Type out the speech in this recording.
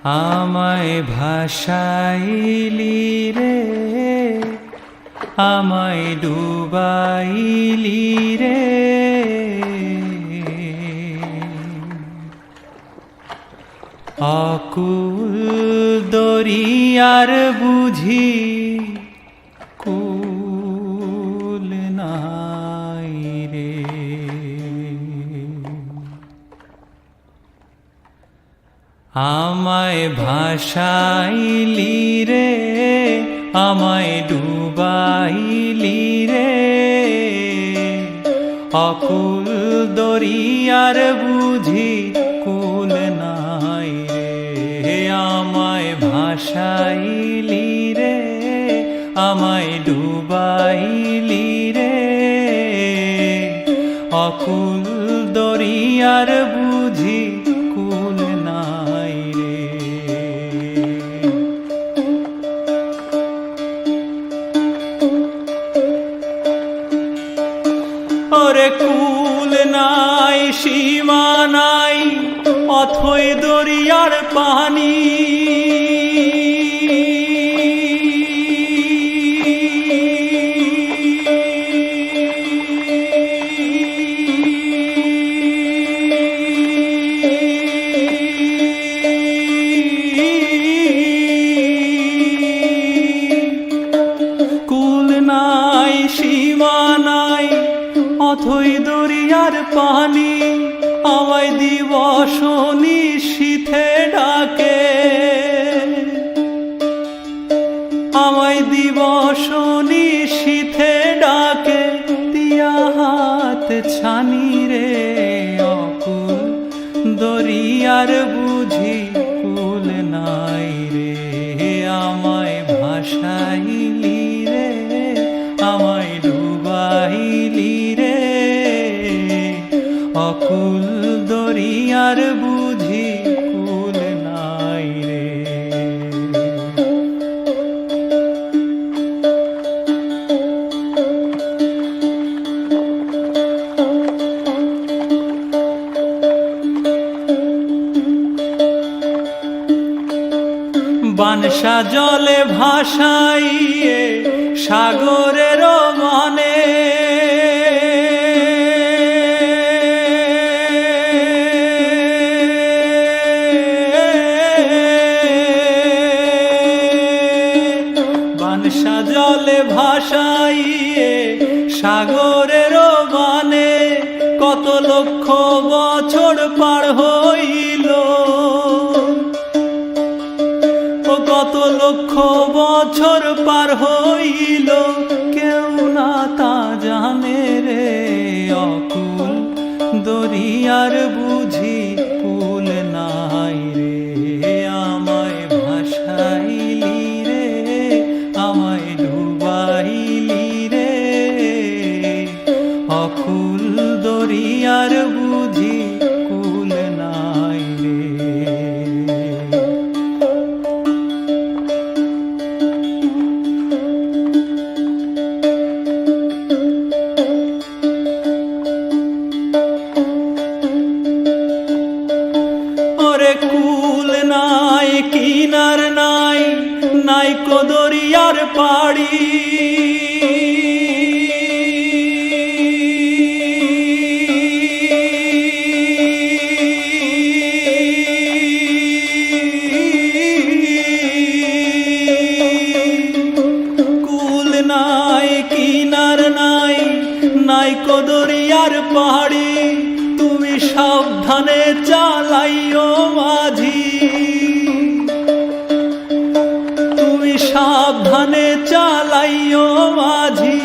আমায় ভাসাইলি রে, আমায় ডুবাইলি রে, অকুল দরিয়ার বুঝি কুল নাই রে। আমায় ভাসাইলি রে, আমায় ডুবাইলি রে, অকুল দরিয়ার বুঝি কুল নাই রে। আমায় ভাসাইলি রে, আমায় ডুবাইলি রে, অকুল দরিয়ার বুঝি কুল নাই রে। ওরে কুল নাই, সীমা নাই, অথই দরিয়ার পানি, কুল নাই, সীমা নাই, অথই দরিয়ার পানি, আমায় দিবস নিশীথে ডাকে, আমায় দিবস নিশীথে ডাকে, দিয়া হাত ছানি রে, অকুল দরিয়ার বুঝি কুল নাই রে। আমায় ভাসাইলি রে, আমায় ডুবাইলি রে, অকুল দরিয়ার বুঝি কুল নাই রে। বানসা জলে ভাসাইয়ে সাগরের মানে, বানসা জলে ভাসাইয়ে সাগরের মানে, কত লক্ষ বছর পার হইল, কত লক্ষ বছর পার হইল, কেউ না তা জানে রে, অকুল দরিয়ার বুঝি কুল নাই রে। আমায় ভাসাইলি রে, আমায় ডুবাইলি রে, অকুল দরিয়ার বুঝি কুল নাই রে। কুল নাই, কিনার নাই, নাই কো দরিয়ার পাড়ি, কুল নাই, কিনার নাই, নাই কো দরিয়ার পাড়ি, তুমি সাবধানে চালাইও মাঝি, তুমি সাবধানে চালাইও মাঝি,